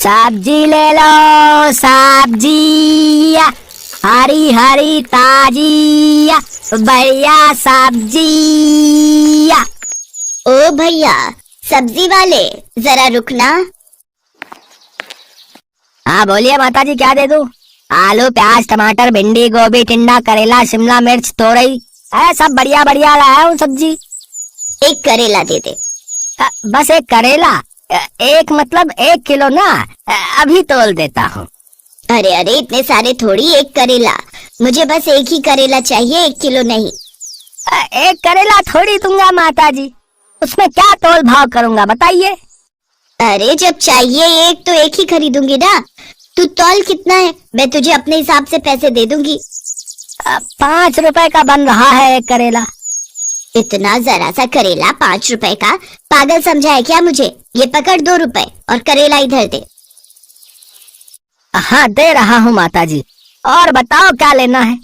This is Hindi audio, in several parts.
सब्जी ले लो, सब्जी हरी हरी ताजी बढ़िया सब्जी। ओ भैया सब्जी वाले, जरा रुकना। हाँ बोलिए माताजी, क्या दे दूं? आलू प्याज टमाटर भिंडी गोभी टिंडा करेला शिमला मिर्च तोरई, सब बढ़िया बढ़िया लाया हूँ सब्जी। एक करेला दे दे। बस एक करेला? एक मतलब 1 किलो ना, अभी तोल देता हूँ। अरे अरे इतने सारे थोड़ी, एक करेला। मुझे बस एक ही करेला चाहिए, 1 किलो नहीं। एक करेला थोड़ी दूंगा माताजी, उसमें क्या तोल भाव करूंगा बताइए। अरे जब चाहिए एक तो एक ही खरीदूंगी ना। तू तौल कितना है, मैं तुझे अपने हिसाब से पैसे दे दूंगी। 5 रुपए का बन रहा है एक करेला। इतना जरा सा करेला 5 रुपए का? पागल समझा है क्या मुझे? ये पकड़ 2 रुपए और करेला इधर दे। हाँ दे रहा हूँ माताजी, और बताओ क्या लेना है?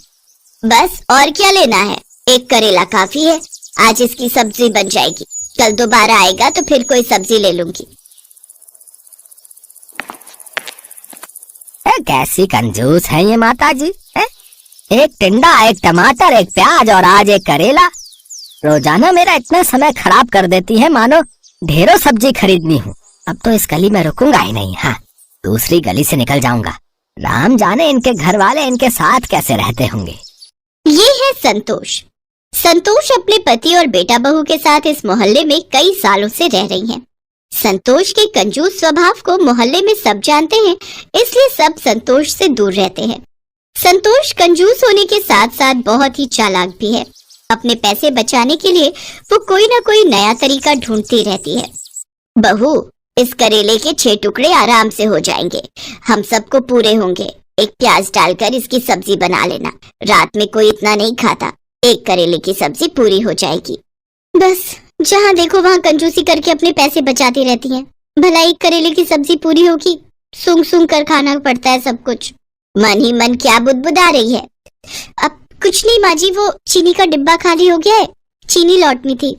बस और क्या लेना है, एक करेला काफी है। आज इसकी सब्जी बन जाएगी, कल दोबारा आएगा तो फिर कोई सब्जी ले लूंगी। कैसी कंजूस है ये माताजी है? एक टिंडा एक टमाटर एक प्याज और आज एक करेला। रोजाना मेरा इतना समय खराब कर देती है, मानो ढेरों सब्जी खरीदनी हूँ। अब तो इस गली में रुकूंगा ही नहीं। हाँ दूसरी गली से निकल जाऊंगा। राम जाने इनके घर वाले इनके साथ कैसे रहते होंगे। ये है संतोष। संतोष अपने पति और बेटा बहू के साथ इस मोहल्ले में कई सालों से रह रही हैं। संतोष के कंजूस स्वभाव को मोहल्ले में सब जानते हैं, इसलिए सब संतोष से दूर रहते हैं। संतोष कंजूस होने के साथ साथ बहुत ही चालाक भी है। अपने पैसे बचाने के लिए वो कोई ना कोई नया तरीका ढूंढती रहती है। बहू, इस करेले के 6 टुकड़े आराम से हो जाएंगे, हम सबको पूरे होंगे। एक प्याज डालकर इसकी सब्जी बना लेना, रात में कोई इतना नहीं खाता। एक करेले की सब्जी पूरी हो जाएगी। बस जहाँ देखो वहाँ कंजूसी करके अपने पैसे बचाती रहती हैं। भला एक करेले की सब्जी पूरी होगी, सूंघ सूंघ कर खाना पड़ता है सब कुछ। मन ही मन क्या बुदबुदा रही है? अब कुछ नहीं माँ जी, वो चीनी का डिब्बा खाली हो गया है, चीनी लौटनी थी।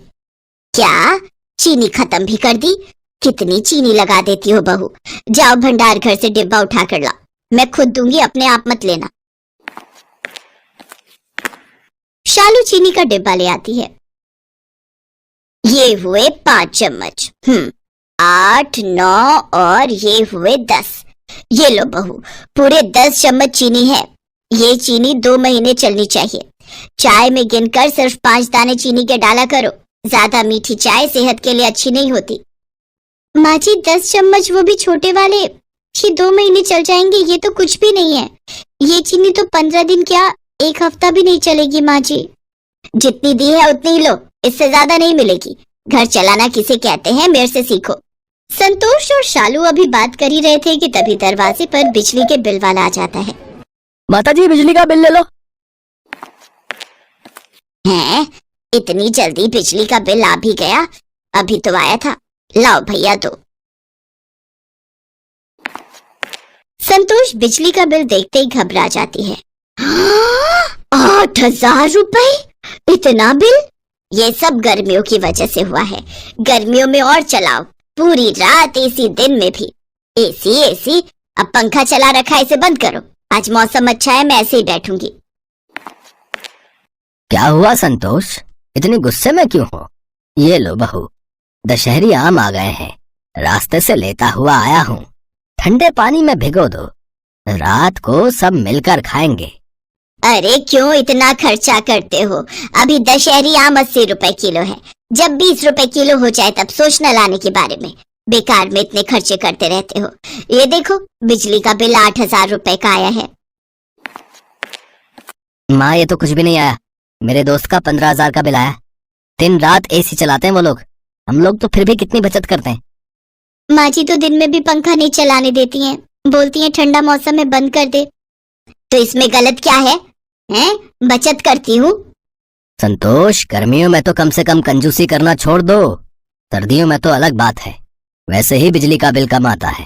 क्या चीनी खत्म भी कर दी? कितनी चीनी लगा देती हो बहू। जाओ भंडार घर से डिब्बा उठा कर ला, मैं खुद दूंगी, अपने आप मत लेना। शालू चीनी का डिब्बा ले आती है। ये हुए 5 चम्मच, 8 9 और ये हुए 10। ये लो बहू, पूरे 10 चम्मच चीनी है। ये चीनी 2 महीने चलनी चाहिए। चाय में गिनकर सिर्फ 5 दाने चीनी के डाला करो, ज्यादा मीठी चाय सेहत के लिए अच्छी नहीं होती। माँ जी 10 चम्मच, वो भी छोटे वाले, ये 2 महीने चल जाएंगे। ये तो कुछ भी नहीं है। ये चीनी तो 15 दिन क्या 1 हफ्ता भी नहीं चलेगी माँ जी। जितनी दी है उतनी ही लो, इससे ज्यादा नहीं मिलेगी। घर चलाना किसे कहते हैं, मेरे से सीखो। संतोष और शालू अभी बात कर ही रहे थे कि तभी दरवाजे पर बिजली के बिल वाला आ जाता है। माताजी बिजली का बिल ले लो। हैं? इतनी जल्दी बिजली का बिल आ भी गया? अभी तो आया था, लाओ भैया दो। संतोष बिजली का बिल देखते ही घबरा जाती है। 8,000 रुपए? इतना बिल? ये सब गर्मियों की वजह से हुआ है। गर्मियों में और चलाओ, पूरी रात एसी, दिन में भी एसी एसी। अब पंखा चला रखा है, इसे बंद करो। आज मौसम अच्छा है, मैं ऐसे ही बैठूंगी। क्या हुआ संतोष, इतनी गुस्से में क्यों हो? ये लो बहू, दशहरी आम आ गए हैं, रास्ते से लेता हुआ आया हूँ। ठंडे पानी में भिगो दो, रात को सब मिलकर खाएंगे। अरे क्यों इतना खर्चा करते हो? अभी दशहरी आम 80 रुपए किलो है। जब 20 रुपए किलो हो जाए तब सोचना लाने के बारे में। बेकार में इतने खर्चे करते रहते हो। ये देखो बिजली का बिल 8,000 रुपए का आया है। माँ ये तो कुछ भी नहीं आया, मेरे दोस्त का 15,000 का बिल आया। दिन रात एसी चलाते हैं वो लोग, हम लोग तो फिर भी कितनी बचत करते हैं। माँ जी तो दिन में भी पंखा नहीं चलाने देती हैं, बोलती हैं ठंडा मौसम में बंद कर दे। तो इसमें गलत क्या है? हैं? बचत करती हूँ। संतोष गर्मियों में तो कम से कम कंजूसी करना छोड़ दो, सर्दियों में तो अलग बात है। वैसे ही बिजली का बिल कम आता है।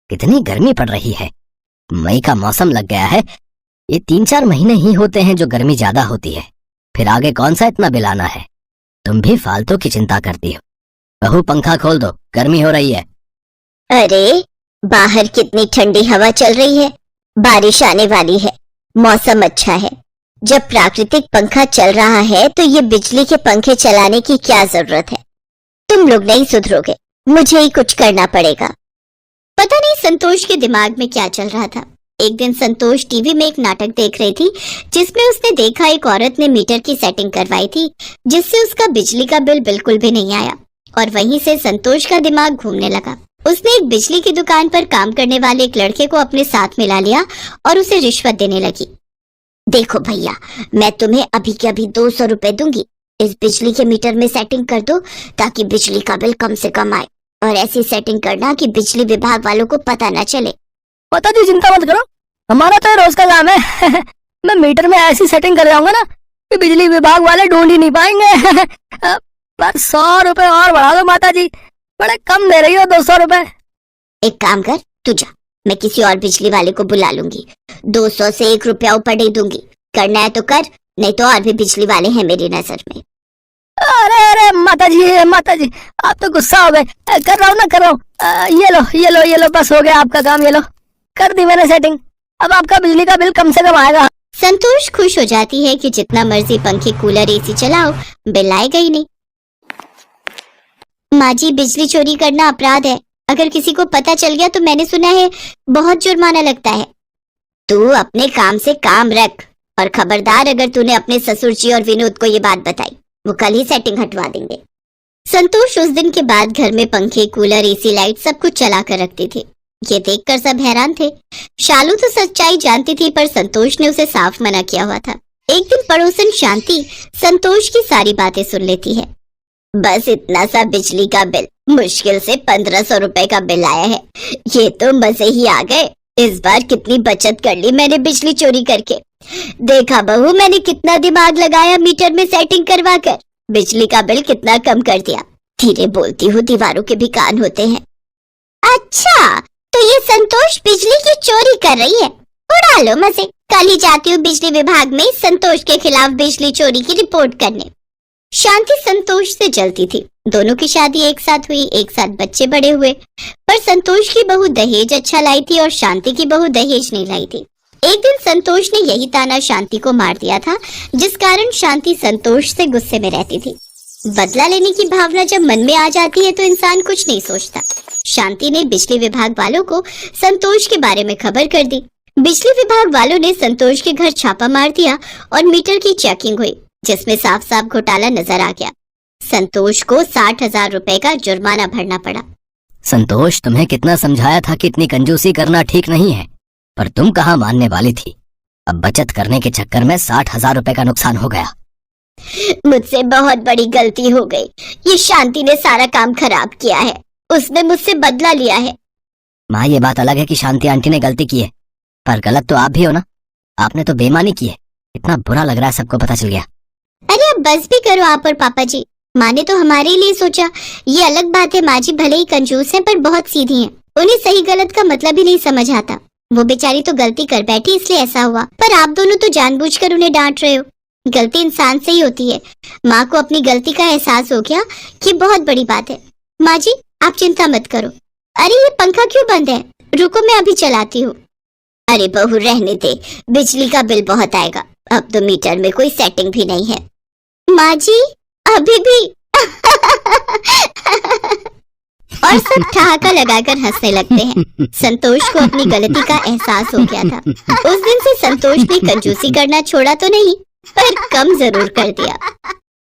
कितनी गर्मी पड़ रही है, मई का मौसम लग गया है। ये 3-4 महीने ही होते हैं जो गर्मी ज्यादा होती है, फिर आगे कौन सा इतना बिल आना है। तुम भी फालतू की चिंता करती हो। बहू पंखा खोल दो, गर्मी हो रही है। अरे बाहर कितनी ठंडी हवा चल रही है, बारिश आने वाली है, मौसम अच्छा है। जब प्राकृतिक पंखा चल रहा है तो ये बिजली के पंखे चलाने की क्या जरूरत है? तुम लोग नहीं सुधरोगे, मुझे ही कुछ करना पड़ेगा। पता नहीं संतोष के दिमाग में क्या चल रहा था। एक दिन संतोष टीवी में एक नाटक देख रही थी जिसमें उसने देखा एक औरत ने मीटर की सेटिंग करवाई थी जिससे उसका बिजली का बिल बिल्कुल भी नहीं आया, और वहीं से संतोष का दिमाग घूमने लगा। उसने एक बिजली की दुकान पर काम करने वाले एक लड़के को अपने साथ मिला लिया और उसे रिश्वत देने लगी। देखो भैया, मैं तुम्हें अभी के अभी 200 रुपए दूंगी, इस बिजली के मीटर में सेटिंग कर दो ताकि बिजली का बिल कम से कम आए, और ऐसी सेटिंग करना कि बिजली विभाग वालों को पता न चले। पता जी, चिंता मत करो, हमारा तो रोज का काम है। मैं मीटर में ऐसी सेटिंग कर जाऊंगा ना कि बिजली विभाग वाले ढूंढ ही नहीं पाएंगे। पर 100 रुपए और बढ़ा दो माता जी, बड़े कम दे रही हो 200 रुपए। एक काम कर, तू जा, मैं किसी और बिजली वाले को बुला लूंगी। 200 से 1 रुपया ऊपर नहीं दूंगी, करना है तो कर, नहीं तो और भी बिजली वाले हैं मेरी नजर में। अरे अरे माता जी, आप तो गुस्सा हो गए। कर रहा हूँ ना, कर रहा हूँ। ये लो, बस हो गया आपका काम। ये लो, कर दी मैंने सेटिंग, अब आपका बिजली का बिल कम से कम आएगा। संतोष खुश हो जाती है कि जितना मर्जी पंखे, कूलर, एसी चलाओ, बिल आएगा ही नहीं। माँ जी, बिजली चोरी करना अपराध है, अगर किसी को पता चल गया तो मैंने सुना है बहुत जुर्माना लगता है। तू अपने काम से काम रख, और खबरदार अगर तूने अपने ससुर जी और विनोद को ये बात बताई, वो कल ही सेटिंग हटवा देंगे। संतोष उस दिन के बाद घर में पंखे, कूलर, एसी, लाइट सब कुछ चला कर रखती थी। ये देखकर सब हैरान थे। शालू तो सच्चाई जानती थी पर संतोष ने उसे साफ मना किया हुआ था। एक दिन पड़ोसन शांति संतोष की सारी बातें सुन लेती है। बस इतना सा बिजली का बिल, मुश्किल से 1500 रुपए का बिल आया है, ये तो मजे ही आ गए। इस बार कितनी बचत कर ली मैंने बिजली चोरी करके। देखा बहू, मैंने कितना दिमाग लगाया मीटर में सेटिंग करवा कर, बिजली का बिल कितना कम कर दिया। धीरे बोलती हूँ, दीवारों के भी कान होते हैं। अच्छा, तो ये संतोष बिजली की चोरी कर रही है, उड़ा लो मजे। कल ही जाती हूँ बिजली विभाग में संतोष के खिलाफ बिजली चोरी की रिपोर्ट करने। शांति संतोष से जलती थी। दोनों की शादी एक साथ हुई, एक साथ बच्चे बड़े हुए, पर संतोष की बहू दहेज अच्छा लाई थी और शांति की बहू दहेज नहीं लाई थी। एक दिन संतोष ने यही ताना शांति को मार दिया था, जिस कारण शांति संतोष से गुस्से में रहती थी। बदला लेने की भावना जब मन में आ जाती है तो इंसान कुछ नहीं सोचता। शांति ने बिजली विभाग वालों को संतोष के बारे में खबर कर दी। बिजली विभाग वालों ने संतोष के घर छापा मार दिया और मीटर की चेकिंग हुई, जिसमें साफ साफ घोटाला नजर आ गया। संतोष को 60,000 रुपए का जुर्माना भरना पड़ा। संतोष, तुम्हें कितना समझाया था कि इतनी कंजूसी करना ठीक नहीं है, पर तुम कहाँ मानने वाली थी। अब बचत करने के चक्कर में 60,000 रुपए का नुकसान हो गया। मुझसे बहुत बड़ी गलती हो गई। ये शांति ने सारा काम खराब किया है, उसने मुझसे बदला लिया है। माँ, ये बात अलग है कि शांति आंटी ने गलती की है, पर गलत तो आप भी हो ना। आपने तो बेईमानी की है। इतना बुरा लग रहा है, सबको पता चल गया। अरे अब बस भी करो आप और पापा जी। माँ ने तो हमारे लिए सोचा। ये अलग बात है, माँ जी भले ही कंजूस हैं पर बहुत सीधी हैं। उन्हें सही गलत का मतलब ही नहीं समझ आता। वो बेचारी तो गलती कर बैठी इसलिए ऐसा हुआ, पर आप दोनों तो जानबूझकर उन्हें डांट रहे हो। गलती इंसान से ही होती है। माँ को अपनी गलती का एहसास हो गया, ये बहुत बड़ी बात है। माँ जी आप चिंता मत करो। अरे ये पंखा क्यों बंद है? रुको मैं अभी चलाती हूँ। अरे बहू रहने दे, बिजली का बिल बहुत आएगा। अब तो मीटर में कोई सेटिंग भी नहीं है। माँ जी अभी भी और सब ठहाका लगाकर हंसने लगते हैं। संतोष को अपनी गलती का एहसास हो गया था। उस दिन से संतोष ने कंजूसी करना छोड़ा तो नहीं, पर कम जरूर कर दिया।